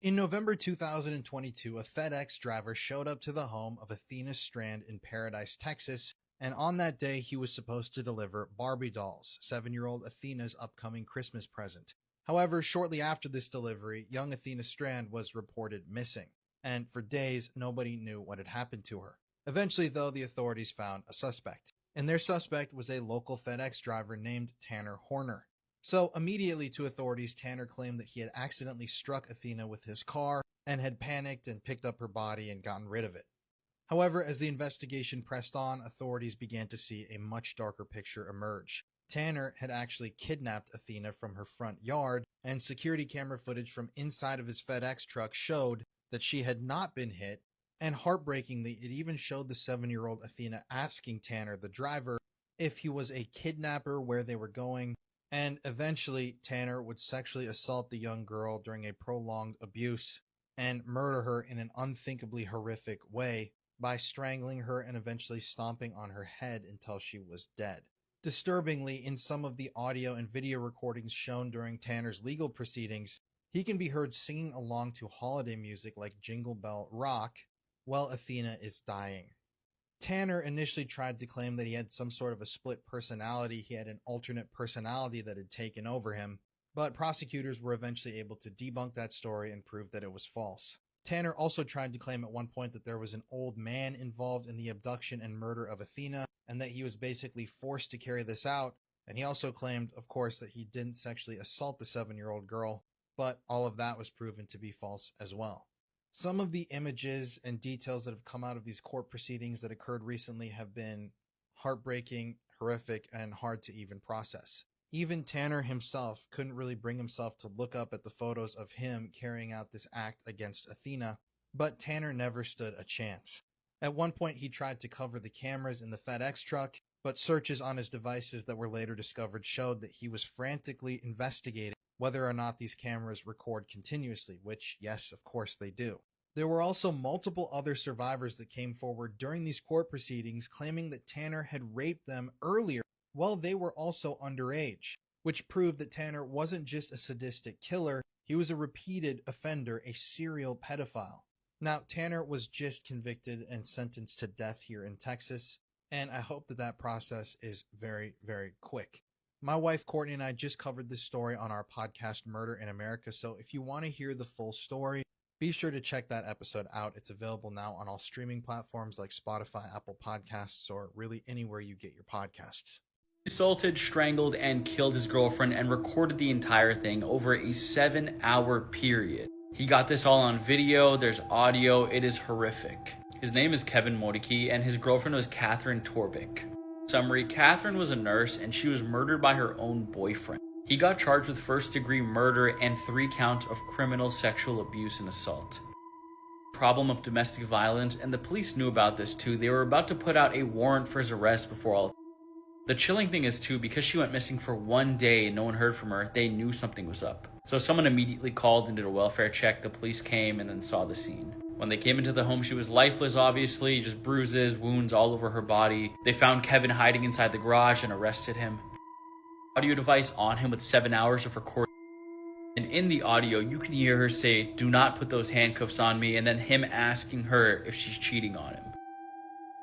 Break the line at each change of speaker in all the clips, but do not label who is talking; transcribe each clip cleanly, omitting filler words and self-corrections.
In November 2022, a FedEx driver showed up to the home of Athena Strand in Paradise, Texas, and on that day he was supposed to deliver Barbie dolls, 7-year-old Athena's upcoming Christmas present. However, shortly after this delivery, young Athena Strand was reported missing, and for days nobody knew what had happened to her. Eventually, though, the authorities found a suspect, and their suspect was a local FedEx driver named Tanner Horner. So immediately to authorities, Tanner claimed that he had accidentally struck Athena with his car and had panicked and picked up her body and gotten rid of it. However, as the investigation pressed on, authorities began to see a much darker picture emerge. Tanner had actually kidnapped Athena from her front yard, and security camera footage from inside of his FedEx truck showed that she had not been hit, and heartbreakingly, it even showed the 7-year-old Athena asking Tanner, the driver, if he was a kidnapper, where they were going. And eventually, Tanner would sexually assault the young girl during a prolonged abuse and murder her in an unthinkably horrific way by strangling her and eventually stomping on her head until she was dead. Disturbingly, in some of the audio and video recordings shown during Tanner's legal proceedings, he can be heard singing along to holiday music like Jingle Bell Rock while Athena is dying. Tanner initially tried to claim that he had some sort of a split personality. He had an alternate personality that had taken over him, but prosecutors were eventually able to debunk that story and prove that it was false. Tanner also tried to claim at one point that there was an old man involved in the abduction and murder of Athena, and that he was basically forced to carry this out, and he also claimed, of course, that he didn't sexually assault the 7-year-old girl, but all of that was proven to be false as well. Some of the images and details that have come out of these court proceedings that occurred recently have been heartbreaking, horrific, and hard to even process. Even Tanner himself couldn't really bring himself to look up at the photos of him carrying out this act against Athena, but Tanner never stood a chance. At one point, he tried to cover the cameras in the FedEx truck, but searches on his devices that were later discovered showed that he was frantically investigating whether or not these cameras record continuously, which, yes, of course they do. There were also multiple other survivors that came forward during these court proceedings claiming that Tanner had raped them earlier while they were also underage, which proved that Tanner wasn't just a sadistic killer, he was a repeated offender, a serial pedophile. Now, Tanner was just convicted and sentenced to death here in Texas, and I hope that that process is very, very quick. My wife Courtney and I just covered this story on our podcast Murder in America, so if you want to hear the full story, be sure to check that episode out. It's available now on all streaming platforms like Spotify, Apple Podcasts, or really anywhere you get your podcasts.
Assaulted, strangled, and killed his girlfriend and recorded the entire thing over a 7-hour period. He got this all on video, there's audio, it is horrific. His name is Kevin Modicki, and his girlfriend was Catherine Torbick. Summary: Catherine was a nurse and she was murdered by her own boyfriend. He got charged with first-degree murder and 3 counts of criminal sexual abuse and assault. Problem of domestic violence, and the police knew about this too. They were about to put out a warrant for his arrest before all. The chilling thing is too, because she went missing for 1 day and no one heard from her, they knew something was up. So someone immediately called and did a welfare check. The police came and then saw the scene. When they came into the home, she was lifeless, obviously, just bruises, wounds all over her body. They found Kevin hiding inside the garage and arrested him. Audio device on him with 7 hours of recording. And in the audio, you can hear her say, "Do not put those handcuffs on me," and then him asking her if she's cheating on him.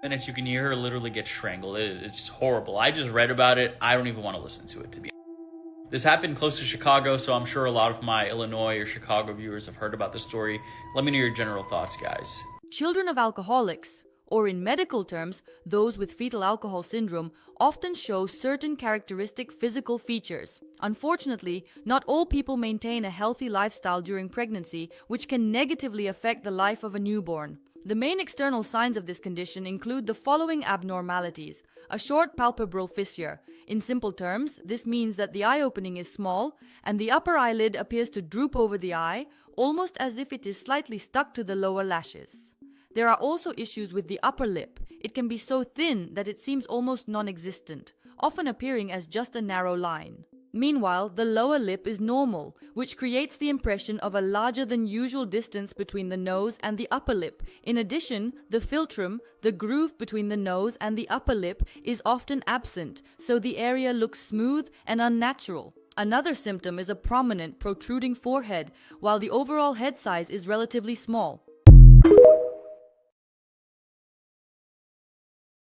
Minutes, you can hear her literally get strangled. It's horrible. I just read about it. I don't even want to listen to it, to be honest. This happened close to Chicago, so I'm sure a lot of my Illinois or Chicago viewers have heard about the story. Let me know your general thoughts, guys.
Children of alcoholics, or in medical terms, those with fetal alcohol syndrome, often show certain characteristic physical features. Unfortunately, not all people maintain a healthy lifestyle during pregnancy, which can negatively affect the life of a newborn. The main external signs of this condition include the following abnormalities: a short palpebral fissure. In simple terms, this means that the eye opening is small and the upper eyelid appears to droop over the eye, almost as if it is slightly stuck to the lower lashes. There are also issues with the upper lip. It can be so thin that it seems almost non-existent, often appearing as just a narrow line. Meanwhile, the lower lip is normal, which creates the impression of a larger than usual distance between the nose and the upper lip. In addition, the philtrum, the groove between the nose and the upper lip, is often absent, so the area looks smooth and unnatural. Another symptom is a prominent, protruding forehead, while the overall head size is relatively small.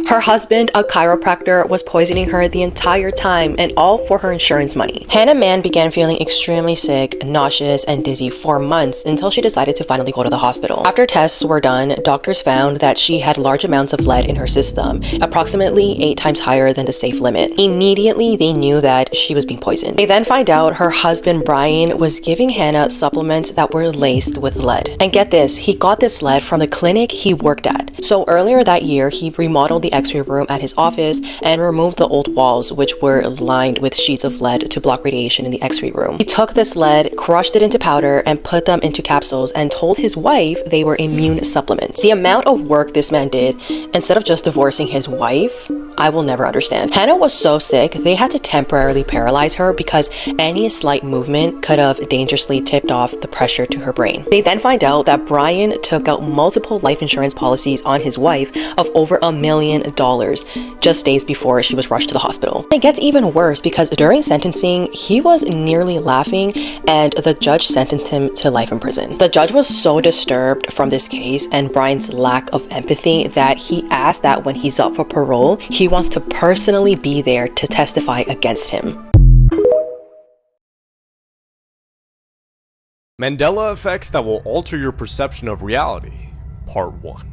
Her husband, a chiropractor, was poisoning her the entire time, and all for her insurance money. Hannah Mann began feeling extremely sick, nauseous, and dizzy for months until she decided to finally go to the hospital. After tests were done, doctors found that she had large amounts of lead in her system, approximately 8 times higher than the safe limit. Immediately, they knew that she was being poisoned. They then find out her husband, Brian, was giving Hannah supplements that were laced with lead. And get this, he got this lead from the clinic he worked at. So earlier that year, he remodeled the X-ray room at his office and removed the old walls, which were lined with sheets of lead to block radiation in the X-ray room. He took this lead, crushed it into powder, and put them into capsules and told his wife they were immune supplements. The amount of work this man did, instead of just divorcing his wife, I will never understand. Hannah was so sick, they had to temporarily paralyze her because any slight movement could have dangerously tipped off the pressure to her brain. They then find out that Brian took out multiple life insurance policies on his wife of over $1 million just days before she was rushed to the hospital. It gets even worse because during sentencing, he was nearly laughing and the judge sentenced him to life in prison. The judge was so disturbed from this case and Brian's lack of empathy that he asked that when he's up for parole, he wants to personally be there to testify against him.
Mandela effects that will alter your perception of reality, Part 1.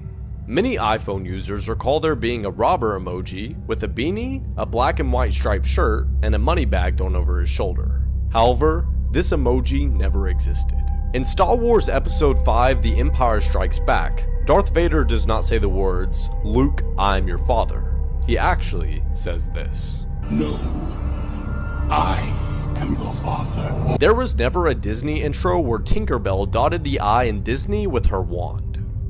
Many iPhone users recall there being a robber emoji with a beanie, a black and white striped shirt, and a money bag thrown over his shoulder. However, this emoji never existed. In Star Wars Episode 5, The Empire Strikes Back, Darth Vader does not say the words, "Luke, I am your father." He actually says this.
No, I am your father.
There was never a Disney intro where Tinkerbell dotted the I in Disney with her wand.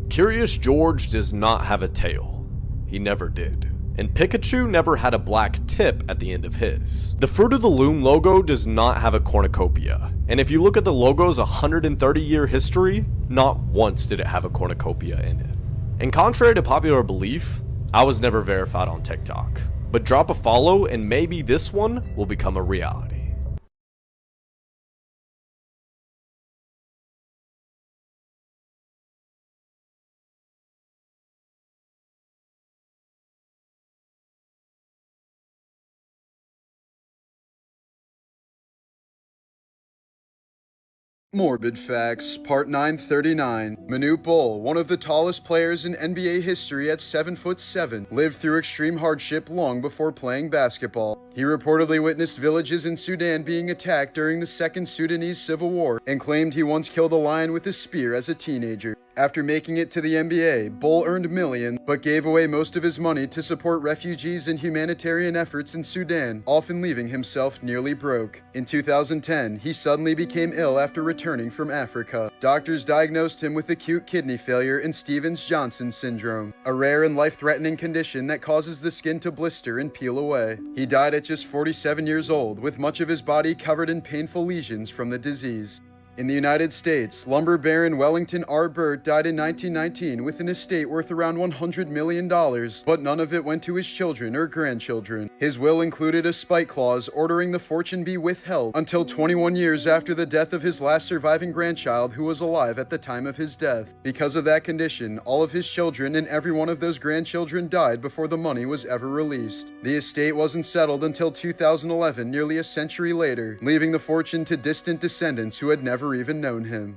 Curious George does not have a tail. He never did. And Pikachu never had a black tip at the end of his. The Fruit of the Loom logo does not have a cornucopia. And if you look at the logo's 130-year history, not once did it have a cornucopia in it. And contrary to popular belief, I was never verified on TikTok. But drop a follow and maybe this one will become a reality.
Morbid Facts, Part 939. Manute Bol, one of the tallest players in NBA history at 7'7", lived through extreme hardship long before playing basketball. He reportedly witnessed villages in Sudan being attacked during the Second Sudanese Civil War and claimed he once killed a lion with a spear as a teenager. After making it to the NBA, Bol earned millions, but gave away most of his money to support refugees and humanitarian efforts in Sudan, often leaving himself nearly broke. In 2010, he suddenly became ill after returning from Africa. Doctors diagnosed him with acute kidney failure and Stevens-Johnson syndrome, a rare and life-threatening condition that causes the skin to blister and peel away. He died at just 47 years old, with much of his body covered in painful lesions from the disease. In the United States, lumber baron Wellington R. Burt died in 1919 with an estate worth around $100 million, but none of it went to his children or grandchildren. His will included a spite clause ordering the fortune be withheld until 21 years after the death of his last surviving grandchild who was alive at the time of his death. Because of that condition, all of his children and every one of those grandchildren died before the money was ever released. The estate wasn't settled until 2011, nearly a century later, leaving the fortune to distant descendants who had never even known him.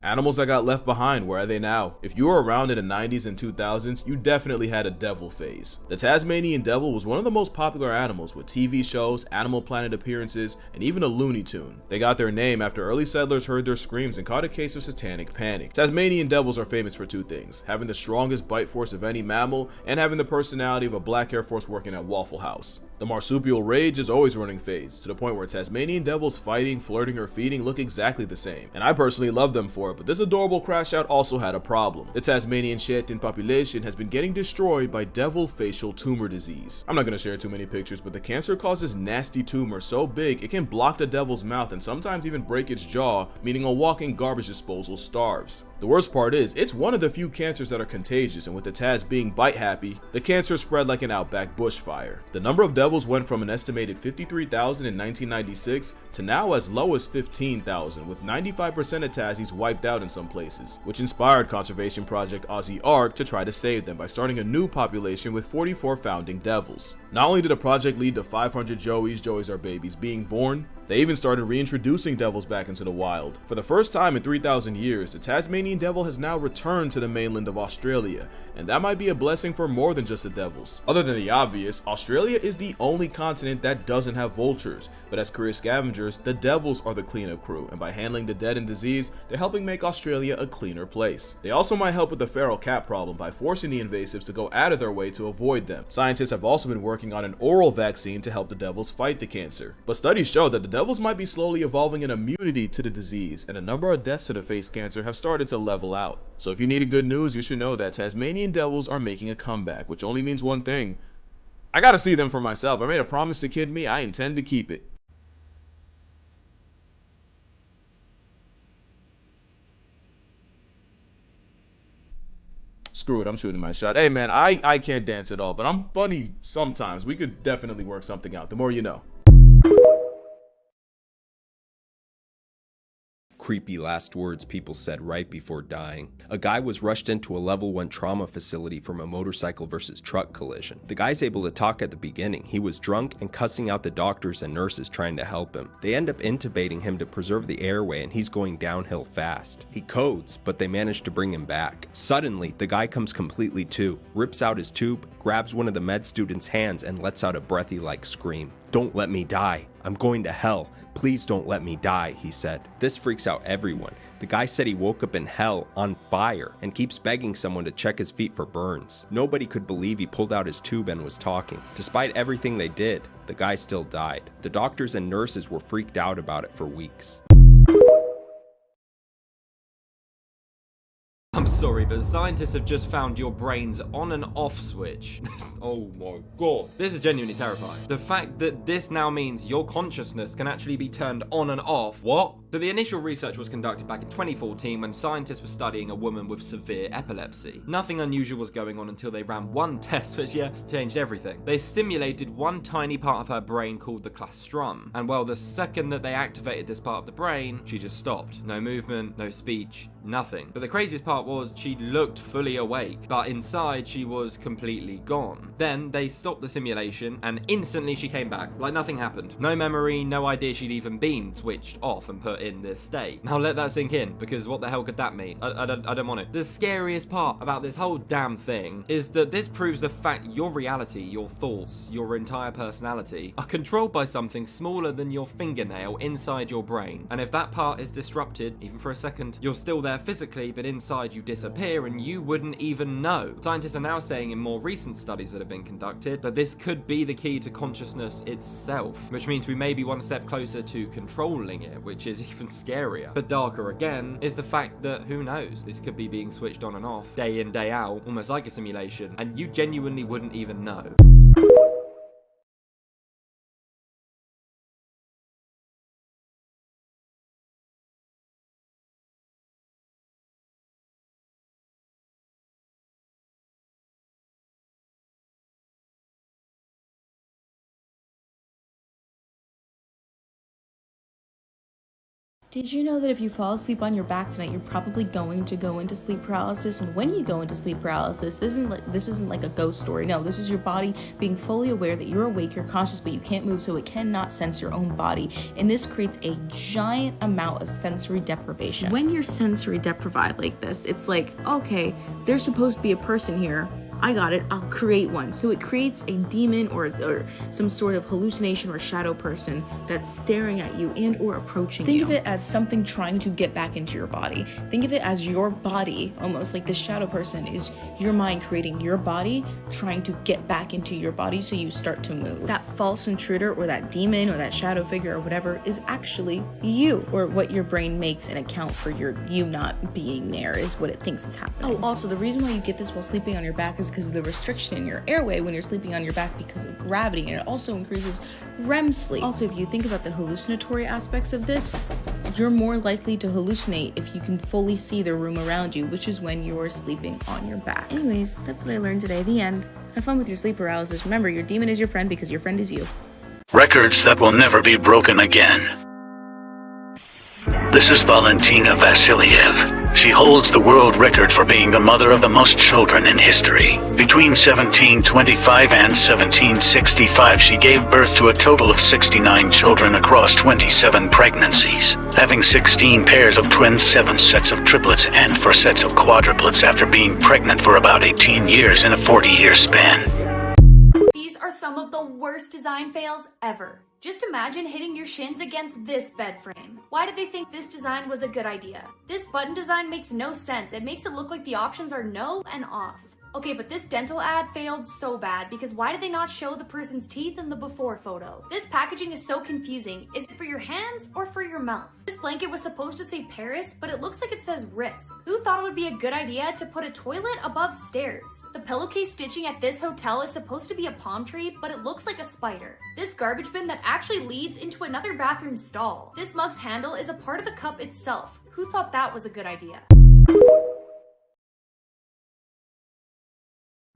Animals that got left behind, where are they now? If you were around in the 90s and 2000s, you definitely had a devil phase. The Tasmanian devil was one of the most popular animals, with TV shows, Animal Planet appearances, and even a Looney Tune. They got their name after early settlers heard their screams and caught a case of satanic panic. Tasmanian devils are famous for two things: having the strongest bite force of any mammal, and having the personality of a black Air Force working at Waffle House. The marsupial rage is always running phase, to the point where Tasmanian devils fighting, flirting, or feeding look exactly the same. And I personally love them for it, but this adorable crash out also had a problem. The Tasmanian chitin population has been getting destroyed by devil facial tumor disease. I'm not going to share too many pictures, but the cancer causes nasty tumor so big it can block the devil's mouth and sometimes even break its jaw, meaning a walking garbage disposal starves. The worst part is, it's one of the few cancers that are contagious, and with the Taz being bite happy, the cancer spread like an outback bushfire. The number of devils devils went from an estimated 53,000 in 1996 to now as low as 15,000, with 95% of Tassies wiped out in some places, which inspired conservation project Aussie Ark to try to save them by starting a new population with 44 founding devils. Not only did the project lead to 500 Joeys are babies being born, they even started reintroducing devils back into the wild. For the first time in 3,000 years, the Tasmanian devil has now returned to the mainland of Australia, and that might be a blessing for more than just the devils. Other than the obvious, Australia is the only continent that doesn't have vultures, but as career scavengers, the devils are the cleanup crew, and by handling the dead and disease, they're helping make Australia a cleaner place. They also might help with the feral cat problem by forcing the invasives to go out of their way to avoid them. Scientists have also been working on an oral vaccine to help the devils fight the cancer. But studies show that the devils might be slowly evolving an immunity to the disease, and a number of deaths to the face cancer have started to level out. So if you needed good news, you should know that Tasmanian devils are making a comeback, which only means one thing. I gotta see them for myself. I made a promise to kid me, I intend to keep it. Screw it, I'm shooting my shot. Hey man, I can't dance at all, but I'm funny sometimes. We could definitely work something out. The more you know.
Creepy last words people said right before dying. A guy was rushed into a level 1 trauma facility from a motorcycle versus truck collision. The guy's able to talk at the beginning. He was drunk and cussing out the doctors and nurses trying to help him. They end up intubating him to preserve the airway, and he's going downhill fast. He codes, but they manage to bring him back. Suddenly, the guy comes completely to, rips out his tube, grabs one of the med student's hands, and lets out a breathy-like scream. "Don't let me die. I'm going to hell. Please don't let me die," he said. This freaks out everyone. The guy said he woke up in hell on fire and keeps begging someone to check his feet for burns. Nobody could believe he pulled out his tube and was talking. Despite everything they did, the guy still died. The doctors and nurses were freaked out about it for weeks.
I'm sorry, but scientists have just found your brain's on and off switch. Oh my god. This is genuinely terrifying. The fact that this now means your consciousness can actually be turned on and off. What? So the initial research was conducted back in 2014 when scientists were studying a woman with severe epilepsy. Nothing unusual was going on until they ran one test which, changed everything. They stimulated one tiny part of her brain called the claustrum. And well, the second that they activated this part of the brain, she just stopped. No movement, no speech, nothing. But the craziest part was she looked fully awake, but inside she was completely gone. Then they stopped the simulation and instantly she came back, like nothing happened. No memory, no idea she'd even been switched off and put in this state. Now let that sink in, because what the hell could that mean? I don't want to. The scariest part about this whole damn thing is that this proves the fact your reality, your thoughts, your entire personality are controlled by something smaller than your fingernail inside your brain. And if that part is disrupted, even for a second, you're still there physically, but inside you disappear and you wouldn't even know. Scientists are now saying in more recent studies that have been conducted that this could be the key to consciousness itself, which means we may be one step closer to controlling it, which is even scarier. But darker again is the fact that who knows, this could be being switched on and off day in, day out, almost like a simulation, and you genuinely wouldn't even know.
Did you know that if you fall asleep on your back tonight, you're probably going to go into sleep paralysis? And when you go into sleep paralysis, this isn't like a ghost story. No, this is your body being fully aware that you're awake, you're conscious, but you can't move, so it cannot sense your own body. And this creates a giant amount of sensory deprivation. When you're sensory deprived like this, it's like, okay, there's supposed to be a person here. I got it, I'll create one. So it creates a demon or some sort of hallucination or shadow person that's staring at you and or approaching you. Think of it as something trying to get back into your body. Think of it as your body, almost like this shadow person is your mind creating your body, trying to get back into your body so you start to move. That false intruder or that demon or that shadow figure or whatever is actually you, or what your brain makes an account for you not being there is what it thinks is happening. Oh, also the reason why you get this while sleeping on your back is because of the restriction in your airway when you're sleeping on your back because of gravity, and it also increases REM sleep. Also, if you think about the hallucinatory aspects of this, you're more likely to hallucinate if you can fully see the room around you, which is when you're sleeping on your back. Anyways, that's what I learned today. The end. Have fun with your sleep paralysis. Remember, your demon is your friend because your friend is you.
Records that will never be broken again. This is Valentina Vasiliev. She holds the world record for being the mother of the most children in history. Between 1725 and 1765, she gave birth to a total of 69 children across 27 pregnancies, having 16 pairs of twins, 7 sets of triplets, and 4 sets of quadruplets after being pregnant for about 18 years in a 40-year span.
These are some of the worst design fails ever. Just imagine hitting your shins against this bed frame. Why did they think this design was a good idea? This button design makes no sense. It makes it look like the options are no and off. Okay, but this dental ad failed so bad because why did they not show the person's teeth in the before photo? This packaging is so confusing. Is it for your hands or for your mouth? This blanket was supposed to say Paris, but it looks like it says RISP. Who thought it would be a good idea to put a toilet above stairs? The pillowcase stitching at this hotel is supposed to be a palm tree, but it looks like a spider. This garbage bin that actually leads into another bathroom stall. This mug's handle is a part of the cup itself. Who thought that was a good idea?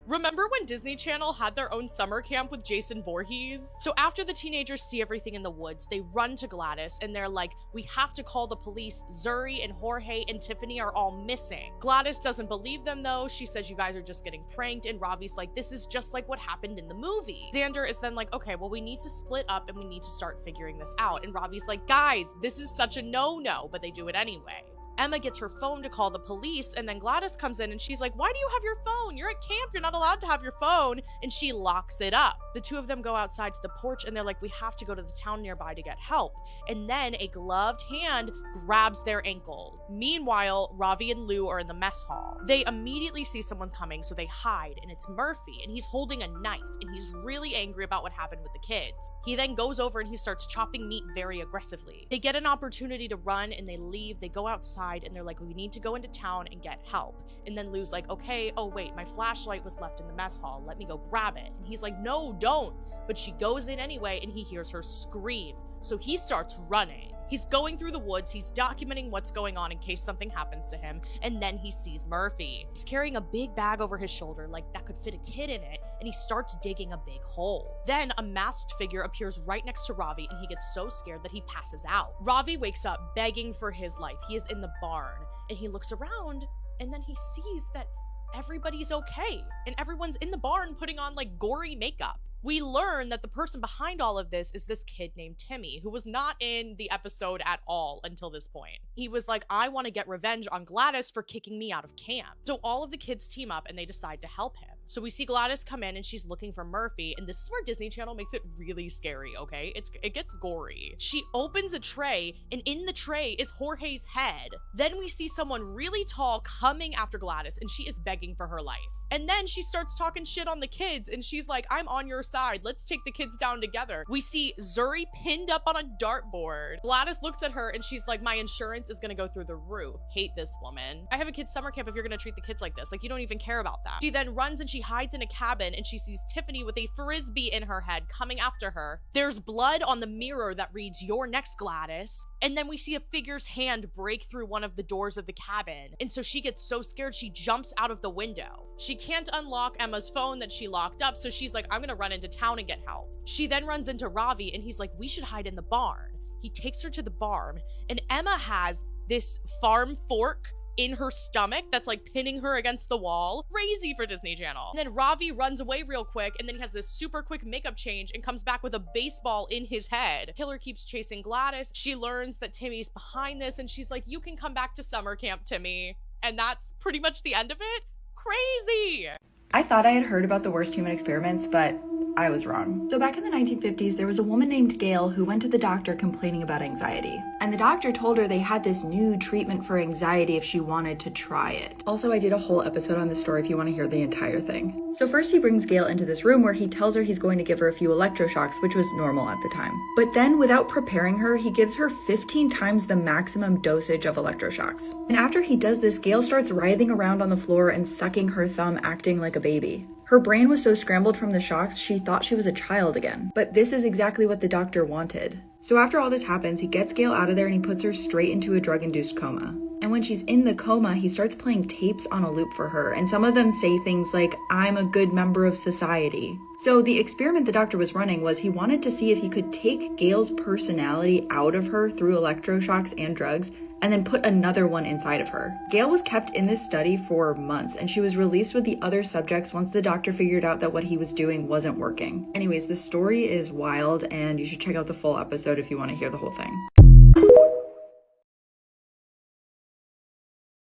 Remember when Disney Channel had their own summer camp with Jason Voorhees? So after the teenagers see everything in the woods, they run to Gladys and they're like, we have to call the police. Zuri and Jorge and Tiffany are all missing. Gladys doesn't believe them though. She says you guys are just getting pranked, and Ravi's like, this is just like what happened in the movie. Xander is then like, okay, well, we need to split up and we need to start figuring this out. And Ravi's like, guys, this is such a no-no, but they do it anyway. Emma gets her phone to call the police, and then Gladys comes in and she's like, why do you have your phone? You're at camp, you're not allowed to have your phone. And she locks it up. The two of them go outside to the porch and they're like, we have to go to the town nearby to get help. And then a gloved hand grabs their ankle. Meanwhile, Ravi and Lou are in the mess hall. They immediately see someone coming, so they hide, and it's Murphy, and he's holding a knife, and he's really angry about what happened with the kids. He then goes over and he starts chopping meat very aggressively. They get an opportunity to run and they leave. They go outside and they're like, we need to go into town and get help. And then Lou's like, okay, oh wait, my flashlight was left in the mess hall. Let me go grab it. And he's like, no, don't. But she goes in anyway and he hears her scream. So he starts running. He's going through the woods, he's documenting what's going on in case something happens to him, and then he sees Murphy. He's carrying a big bag over his shoulder like that could fit a kid in it, and he starts digging a big hole. Then a masked figure appears right next to Ravi, and he gets so scared that he passes out. Ravi wakes up begging for his life. He is in the barn, and he looks around, and then he sees that everybody's okay, and everyone's in the barn putting on like gory makeup. We learn that the person behind all of this is this kid named Timmy, who was not in the episode at all until this point. He was like, I want to get revenge on Gladys for kicking me out of camp. So all of the kids team up and they decide to help him. So we see Gladys come in and she's looking for Murphy, and this is where Disney Channel makes it really scary, okay? It gets gory. She opens a tray, and in the tray is Jorge's head. Then we see someone really tall coming after Gladys, and she is begging for her life. And then she starts talking shit on the kids, and she's like, I'm on your side. Let's take the kids down together. We see Zuri pinned up on a dartboard. Gladys looks at her and she's like, my insurance is gonna go through the roof. Hate this woman. I have a kid's summer camp if you're gonna treat the kids like this. Like, you don't even care about that. She then runs and she hides in a cabin, and she sees Tiffany with a frisbee in her head coming after her. There's blood on the mirror that reads, you're next, Gladys. And then we see a figure's hand break through one of the doors of the cabin. And so she gets so scared, she jumps out of the window. She can't unlock Emma's phone that she locked up, so she's like, I'm gonna run into town and get help. She then runs into Ravi, and he's like, we should hide in the barn. He takes her to the barn, and Emma has this farm fork in her stomach that's like pinning her against the wall. Crazy for Disney Channel. And then Ravi runs away real quick, and then he has this super quick makeup change and comes back with a baseball in his head. Killer keeps chasing Gladys. She learns that Timmy's behind this, and she's like, you can come back to summer camp, Timmy. And that's pretty much the end of it. Crazy.
I thought I had heard about the worst human experiments, but I was wrong. So back in the 1950s, there was a woman named Gail who went to the doctor complaining about anxiety. And the doctor told her they had this new treatment for anxiety if she wanted to try it. Also, I did a whole episode on this story if you want to hear the entire thing. So first he brings Gail into this room where he tells her he's going to give her a few electroshocks, which was normal at the time. But then, without preparing her, he gives her 15 times the maximum dosage of electroshocks. And after he does this, Gail starts writhing around on the floor and sucking her thumb, acting like a baby. Her brain was so scrambled from the shocks, she thought she was a child again. But this is exactly what the doctor wanted. So after all this happens, he gets Gail out of there and he puts her straight into a drug-induced coma. And when she's in the coma, he starts playing tapes on a loop for her, and some of them say things like, "I'm a good member of society." So the experiment the doctor was running was he wanted to see if he could take Gail's personality out of her through electroshocks and drugs, and then put another one inside of her. Gail was kept in this study for months, and she was released with the other subjects once the doctor figured out that what he was doing wasn't working. Anyways, the story is wild, and you should check out the full episode if you want to hear the whole thing.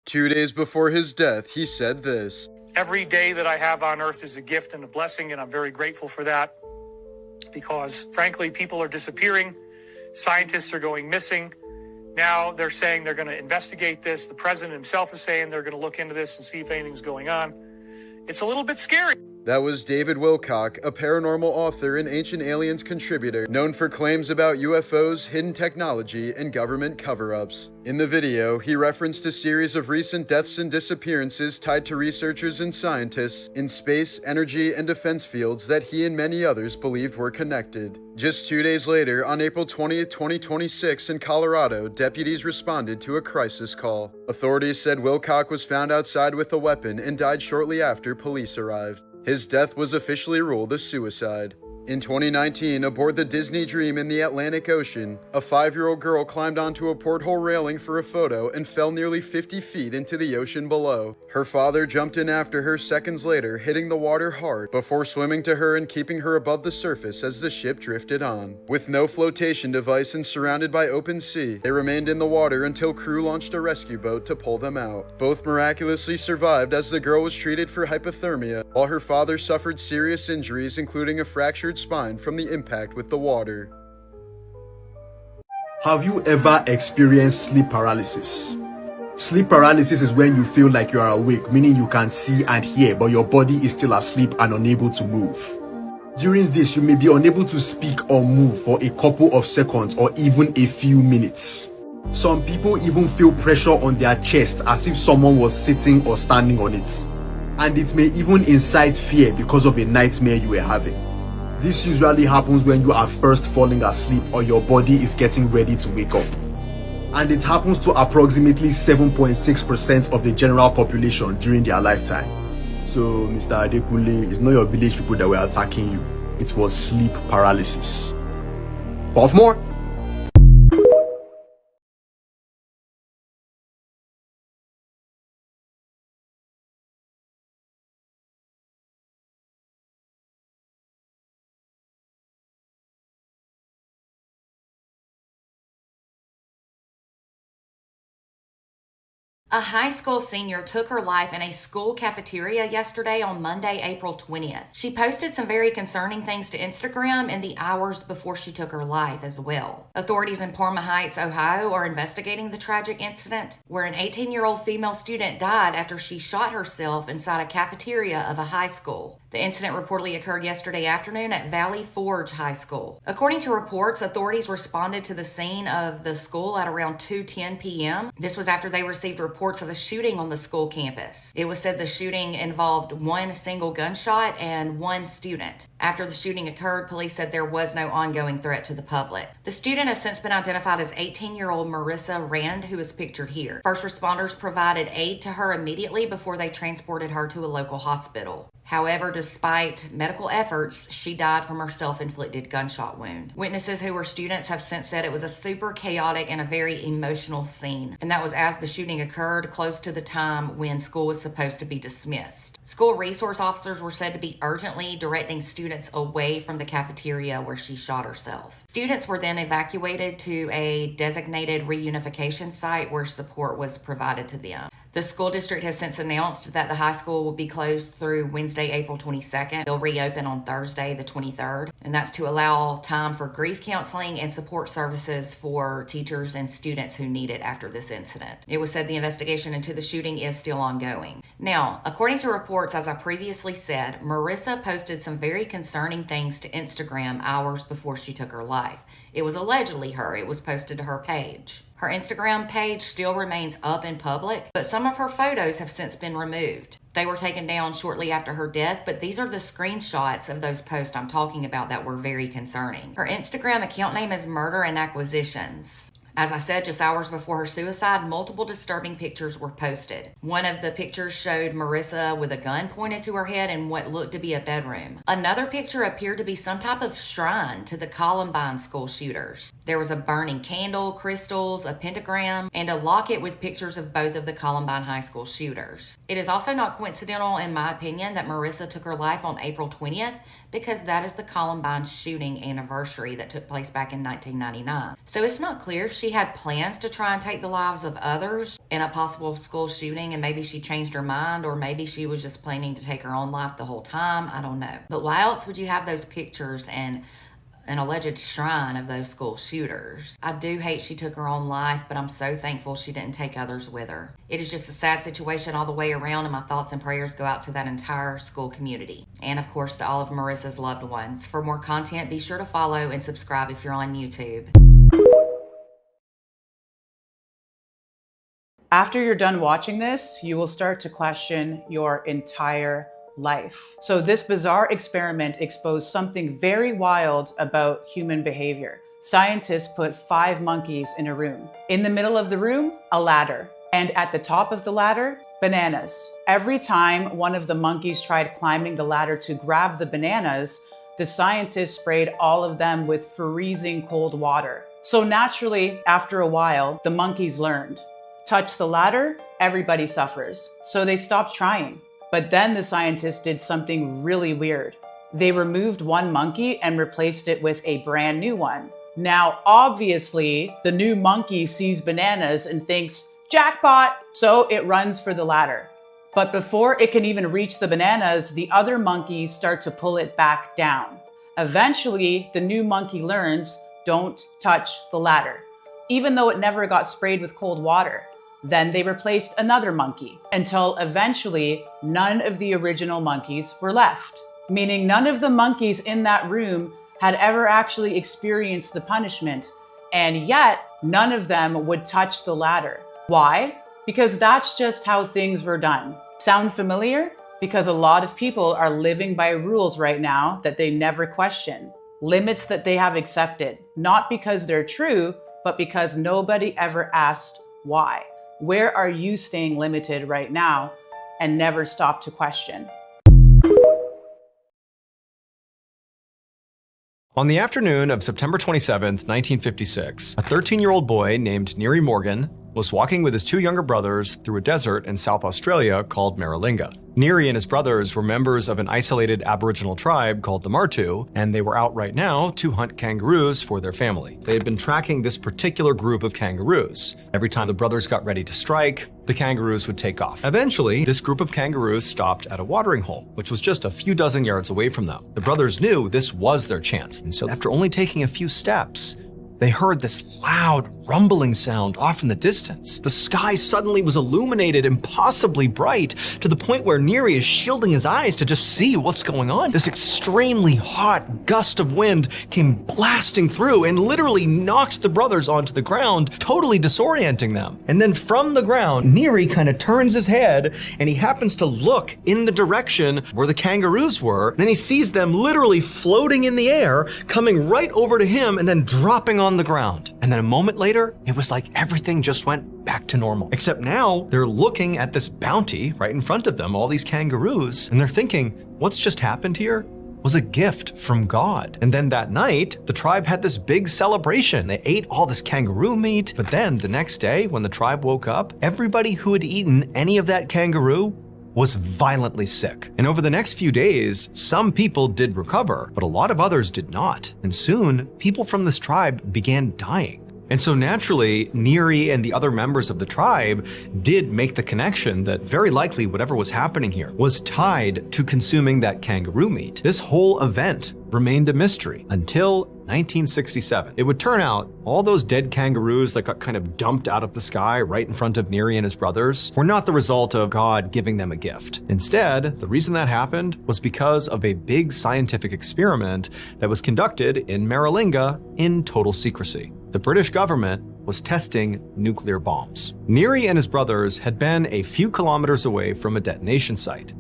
2 days before his death, he said this.
Every day that I have on earth is a gift and a blessing, and I'm very grateful for that because, frankly, people are disappearing. Scientists are going missing. Now they're saying they're going to investigate this. The president himself is saying they're going to look into this and see if anything's going on. It's a little bit scary.
That was David Wilcock, a paranormal author and Ancient Aliens contributor, known for claims about UFOs, hidden technology, and government cover-ups. In the video, he referenced a series of recent deaths and disappearances tied to researchers and scientists in space, energy, and defense fields that he and many others believed were connected. Just 2 days later, on April 20th, 2026, in Colorado, deputies responded to a crisis call. Authorities said Wilcock was found outside with a weapon and died shortly after police arrived. His death was officially ruled a suicide. In 2019, aboard the Disney Dream in the Atlantic Ocean, a 5-year-old girl climbed onto a porthole railing for a photo and fell nearly 50 feet into the ocean below. Her father jumped in after her seconds later, hitting the water hard before swimming to her and keeping her above the surface as the ship drifted on. With no flotation device and surrounded by open sea, they remained in the water until crew launched a rescue boat to pull them out. Both miraculously survived as the girl was treated for hypothermia, while her father suffered serious injuries including a fractured spine from the impact with the water.
Have you ever experienced sleep paralysis? Sleep paralysis is when you feel like you are awake, meaning you can see and hear, but your body is still asleep and unable to move. During this, you may be unable to speak or move for a couple of seconds or even a few minutes. Some people even feel pressure on their chest as if someone was sitting or standing on it. And it may even incite fear because of a nightmare you were having. This usually happens when you are first falling asleep or your body is getting ready to wake up. And it happens to approximately 7.6% of the general population during their lifetime. So, Mr. Adekunle, it's not your village people that were attacking you. It was sleep paralysis. Puff more.
A high school senior took her life in a school cafeteria yesterday on Monday, April 20th. She posted some very concerning things to Instagram in the hours before she took her life as well. Authorities in Parma Heights, Ohio are investigating the tragic incident where an 18-year-old female student died after she shot herself inside a cafeteria of a high school. The incident reportedly occurred yesterday afternoon at Valley Forge High School. According to reports, authorities responded to the scene of the school at around 2:10 p.m. This was after they received reports of a shooting on the school campus. It was said the shooting involved one single gunshot and one student. After the shooting occurred, police said there was no ongoing threat to the public. The student has since been identified as 18-year-old Marissa Rand, who is pictured here. First responders provided aid to her immediately before they transported her to a local hospital. However, despite medical efforts, she died from her self-inflicted gunshot wound. Witnesses who were students have since said it was a super chaotic and a very emotional scene. And that was as the shooting occurred, close to the time when school was supposed to be dismissed. School resource officers were said to be urgently directing students away from the cafeteria where she shot herself. Students were then evacuated to a designated reunification site where support was provided to them. The school district has since announced that the high school will be closed through Wednesday, April 22nd. They'll reopen on Thursday, the 23rd, and that's to allow time for grief counseling and support services for teachers and students who need it after this incident. It was said the investigation into the shooting is still ongoing. Now, according to reports, as I previously said, Marissa posted some very concerning things to Instagram hours before she took her life. It was allegedly her. It was posted to her page. Her Instagram page still remains up in public, but some of her photos have since been removed. They were taken down shortly after her death, but these are the screenshots of those posts I'm talking about that were very concerning. Her Instagram account name is Murder and Acquisitions. As I said, just hours before her suicide, multiple disturbing pictures were posted. One of the pictures showed Marissa with a gun pointed to her head in what looked to be a bedroom. Another picture appeared to be some type of shrine to the Columbine school shooters. There was a burning candle, crystals, a pentagram, and a locket with pictures of both of the Columbine high school shooters. It is also not coincidental, in my opinion, that Marissa took her life on April 20th, because that is the Columbine shooting anniversary that took place back in 1999. So it's not clear if she had plans to try and take the lives of others in a possible school shooting, and maybe she changed her mind, or maybe she was just planning to take her own life the whole time. I don't know. But why else would you have those pictures and an alleged shrine of those school shooters? I do hate she took her own life, but I'm so thankful she didn't take others with her. It is just a sad situation all the way around, and my thoughts and prayers go out to that entire school community. And of course, to all of Marissa's loved ones. For more content, be sure to follow and subscribe if you're on YouTube.
After you're done watching this, you will start to question your entire life. So this bizarre experiment exposed something very wild about human behavior. Scientists put 5 monkeys in a room. In the middle of the room, a ladder. And at the top of the ladder, bananas. Every time one of the monkeys tried climbing the ladder to grab the bananas, the scientists sprayed all of them with freezing cold water. So naturally, after a while, the monkeys learned. Touch the ladder, everybody suffers. So they stopped trying. But then the scientists did something really weird. They removed one monkey and replaced it with a brand new one. Now, obviously, the new monkey sees bananas and thinks, jackpot! So it runs for the ladder. But before it can even reach the bananas, the other monkeys start to pull it back down. Eventually, the new monkey learns, don't touch the ladder, even though it never got sprayed with cold water. Then they replaced another monkey until eventually none of the original monkeys were left, meaning none of the monkeys in that room had ever actually experienced the punishment, and yet none of them would touch the ladder. Why? Because that's just how things were done. Sound familiar? Because a lot of people are living by rules right now that they never question, limits that they have accepted, not because they're true, but because nobody ever asked why. Where are you staying limited right now and never stop to question?
On the afternoon of September 27th, 1956, a 13-year-old boy named Neary Morgan was walking with his 2 younger brothers through a desert in South Australia called Maralinga. Neary and his brothers were members of an isolated Aboriginal tribe called the Martu, and they were out right now to hunt kangaroos for their family. They had been tracking this particular group of kangaroos. Every time the brothers got ready to strike, the kangaroos would take off. Eventually, this group of kangaroos stopped at a watering hole, which was just a few dozen yards away from them. The brothers knew this was their chance, and so after only taking a few steps, they heard this loud rumbling sound off in the distance. The sky suddenly was illuminated impossibly bright to the point where Neary is shielding his eyes to just see what's going on. This extremely hot gust of wind came blasting through and literally knocked the brothers onto the ground, totally disorienting them. And then from the ground, Neary kind of turns his head and he happens to look in the direction where the kangaroos were. Then he sees them literally floating in the air, coming right over to him and then dropping on the ground. And then a moment later, it was like everything just went back to normal. Except now they're looking at this bounty right in front of them, all these kangaroos, and they're thinking, what's just happened here was a gift from God. And then that night, the tribe had this big celebration. They ate all this kangaroo meat, but then the next day when the tribe woke up, everybody who had eaten any of that kangaroo was violently sick. And over the next few days, some people did recover, but a lot of others did not. And soon, people from this tribe began dying. And so naturally, Neary and the other members of the tribe did make the connection that very likely whatever was happening here was tied to consuming that kangaroo meat. This whole event remained a mystery until 1967. It would turn out all those dead kangaroos that got kind of dumped out of the sky right in front of Neary and his brothers were not the result of God giving them a gift. Instead, the reason that happened was because of a big scientific experiment that was conducted in Maralinga in total secrecy. The British government
was testing nuclear bombs. Neary and his brothers had been a few kilometers away from a detonation site.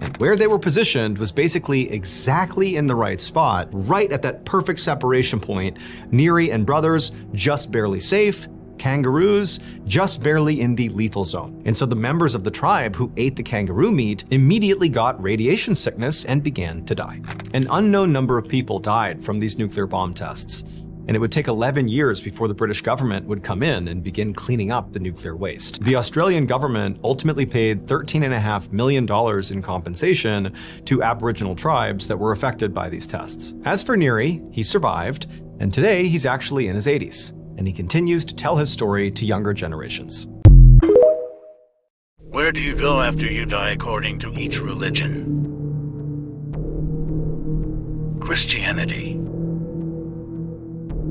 And where they were positioned was basically exactly in the right spot, right at that perfect separation point. Neary and brothers just barely safe, kangaroos just barely in the lethal zone. And so the members of the tribe who ate the kangaroo meat immediately got radiation sickness and began to die. An unknown number of people died from these nuclear bomb tests, and it would take 11 years before the British government would come in and begin cleaning up the nuclear waste. The Australian government ultimately paid $13.5 million in compensation to Aboriginal tribes that were affected by these tests. As for Neary, he survived, and today he's actually in his 80s, and he continues to tell his story to younger generations.
Where do you go after you die according to each religion? Christianity.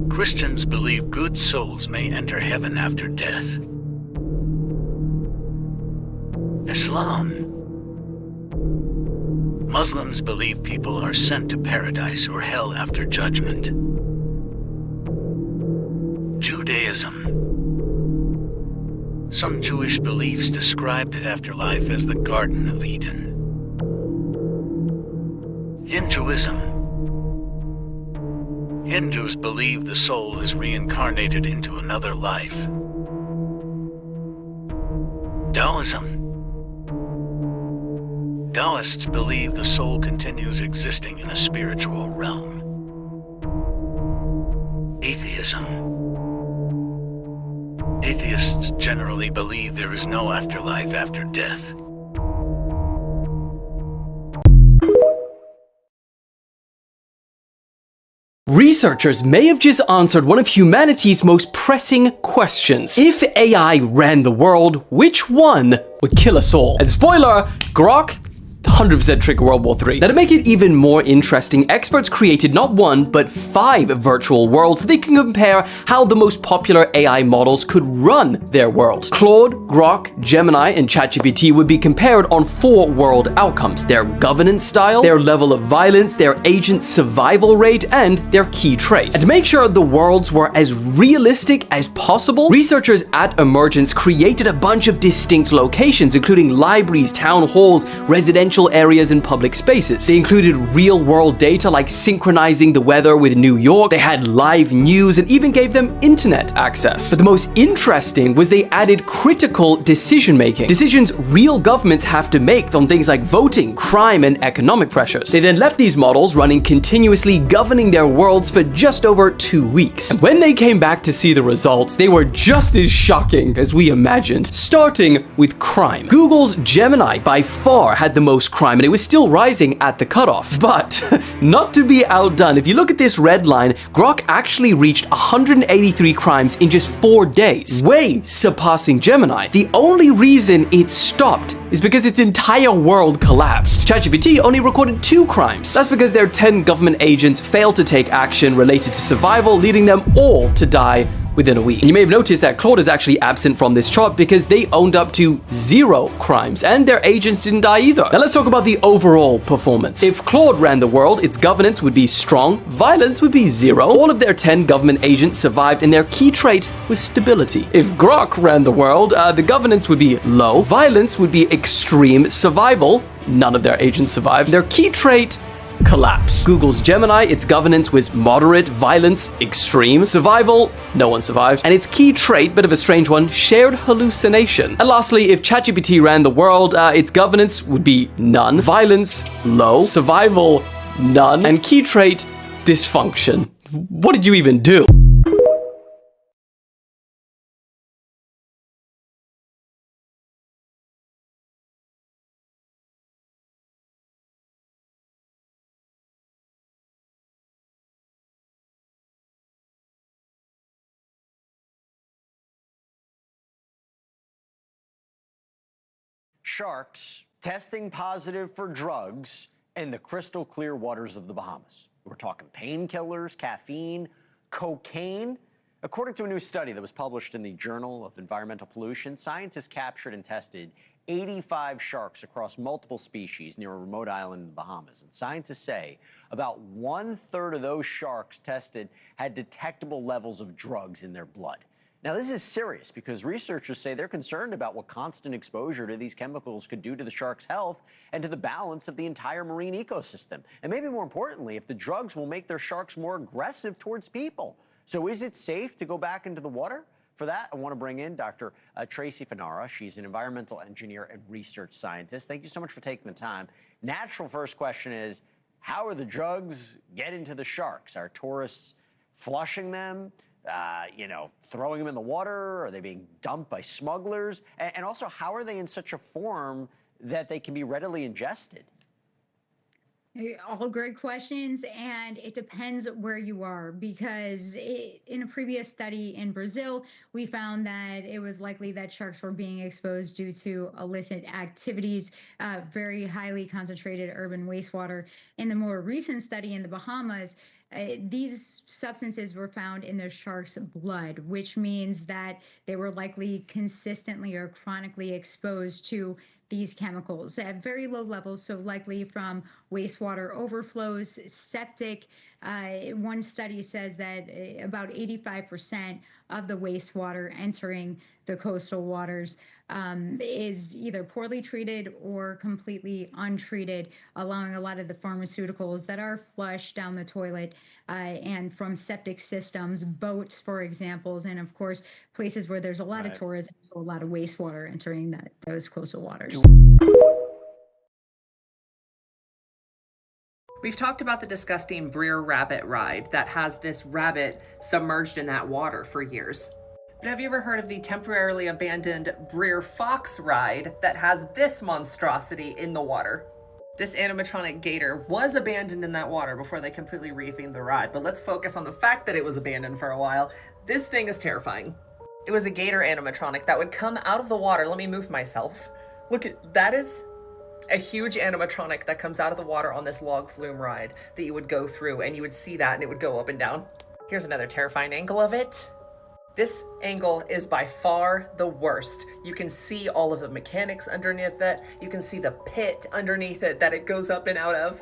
Christians believe good souls may enter heaven after death. Islam. Muslims believe people are sent to paradise or hell after judgment. Judaism. Some Jewish beliefs describe the afterlife as the Garden of Eden. Hinduism. Hindus believe the soul is reincarnated into another life. Taoism. Taoists believe the soul continues existing in a spiritual realm. Atheism. Atheists generally believe there is no afterlife after death.
Researchers may have just answered one of humanity's most pressing questions. If AI ran the world, which one would kill us all? And spoiler, Grok 100% trigger World War III. Now, to make it even more interesting, experts created not one, but 5 virtual worlds so they can compare how the most popular AI models could run their world. Claude, Grok, Gemini, and ChatGPT would be compared on 4 world outcomes: their governance style, their level of violence, their agent survival rate, and their key traits. And to make sure the worlds were as realistic as possible, researchers at Emergence created a bunch of distinct locations, including libraries, town halls, residential areas, and public spaces. They included real-world data like synchronizing the weather with New York. They had live news and even gave them internet access. But the most interesting was they added critical decision-making. Decisions real governments have to make on things like voting, crime, and economic pressures. They then left these models running continuously, governing their worlds for just over 2 weeks. And when they came back to see the results, they were just as shocking as we imagined. Starting with crime. Google's Gemini by far had the most crime, and it was still rising at the cutoff. But not to be outdone, if you look at this red line, Grok actually reached 183 crimes in just 4 days, way surpassing Gemini. The only reason it stopped is because its entire world collapsed. ChatGPT only recorded 2 crimes. That's because their 10 government agents failed to take action related to survival, leading them all to die within a week. And you may have noticed that Claude is actually absent from this chart because they owned up to 0 crimes, and their agents didn't die either. Now let's talk about the overall performance. If Claude ran the world, its governance would be strong, violence would be 0. All of their 10 government agents survived, and their key trait was stability. If Grok ran the world, the governance would be low, violence would be extreme, survival, none of their agents survived. Their key trait, collapse. Google's Gemini, its governance was moderate, violence extreme, survival, no one survived, and its key trait, bit of a strange one, shared hallucination. And lastly, if ChatGPT ran the world, its governance would be none, violence low, survival none, and key trait dysfunction. What did you even do?
Sharks testing positive for drugs in the crystal clear waters of the Bahamas. We're talking painkillers, caffeine, cocaine. According to a new study that was published in the Journal of Environmental Pollution, scientists captured and tested 85 sharks across multiple species near a remote island in the Bahamas. And scientists say about 1/3 of those sharks tested had detectable levels of drugs in their blood. Now, this is serious because researchers say they're concerned about what constant exposure to these chemicals could do to the shark's health and to the balance of the entire marine ecosystem. And maybe more importantly, if the drugs will make their sharks more aggressive towards people. So is it safe to go back into the water? For that, I want to bring in Dr. Tracy Fanara. She's an environmental engineer and research scientist. Thank you so much for taking the time. Natural first question is, how are the drugs getting to the sharks? Are tourists flushing them? Throwing them in the water? Are they being dumped by smugglers? And also, how are they in such a form that they can be readily ingested?
All great questions, and it depends where you are, because in a previous study in Brazil, we found that it was likely that sharks were being exposed due to illicit activities, very highly concentrated urban wastewater. In the more recent study in the Bahamas, these substances were found in the shark's blood, which means that they were likely consistently or chronically exposed to these chemicals at very low levels, so likely from wastewater overflows, septic. One study says that about 85% of the wastewater entering the coastal waters is either poorly treated or completely untreated, allowing a lot of the pharmaceuticals that are flushed down the toilet and from septic systems, boats, for examples, and of course, places where there's a lot of tourism, so a lot of wastewater entering those coastal waters.
We've talked about the disgusting Brer Rabbit ride that has this rabbit submerged in that water for years. But have you ever heard of the temporarily abandoned Brer Fox ride that has this monstrosity in the water? This animatronic gator was abandoned in that water before they completely rethemed the ride, but let's focus on the fact that it was abandoned for a while. This thing is terrifying. It was a gator animatronic that would come out of the water. Let me move myself. Look at that. Is a huge animatronic that comes out of the water on this log flume ride that you would go through, and you would see that and it would go up and down. Here's another terrifying angle of it. This angle is by far the worst. You can see all of the mechanics underneath it. You can see the pit underneath it that it goes up and out of.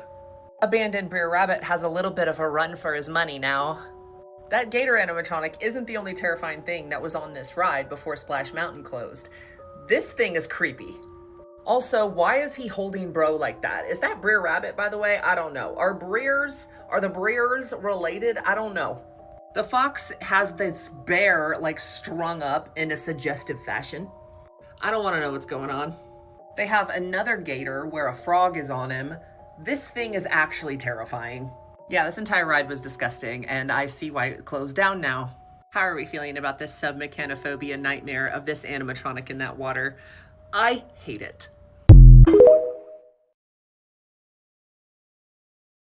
Abandoned Brer Rabbit has a little bit of a run for his money now. That gator animatronic isn't the only terrifying thing that was on this ride before Splash Mountain closed. This thing is creepy. Also, why is he holding bro like that? Is that Brer Rabbit, by the way? I don't know. Are the Brers related? I don't know. The fox has this bear like strung up in a suggestive fashion. I don't want to know what's going on. They have another gator where a frog is on him. This thing is actually terrifying. Yeah, this entire ride was disgusting, and I see why it closed down now. How are we feeling about this submechanophobia nightmare of this animatronic in that water? I hate it.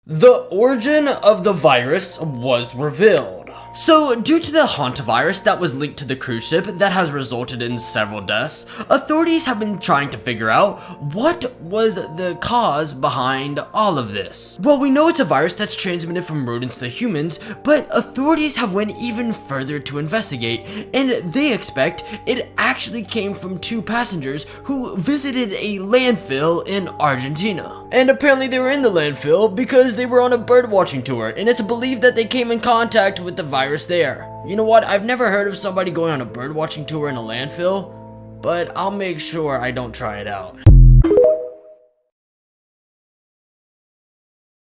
The origin of the virus was revealed. So, due to the hantavirus that was linked to the cruise ship that has resulted in several deaths, authorities have been trying to figure out what was the cause behind all of this. Well, we know it's a virus that's transmitted from rodents to humans, but authorities have went even further to investigate, and they expect it actually came from two passengers who visited a landfill in Argentina. And apparently they were in the landfill because they were on a birdwatching tour, and it's believed that they came in contact with the virus there. You know what? I've never heard of somebody going on a birdwatching tour in a landfill, but I'll make sure I don't try it out.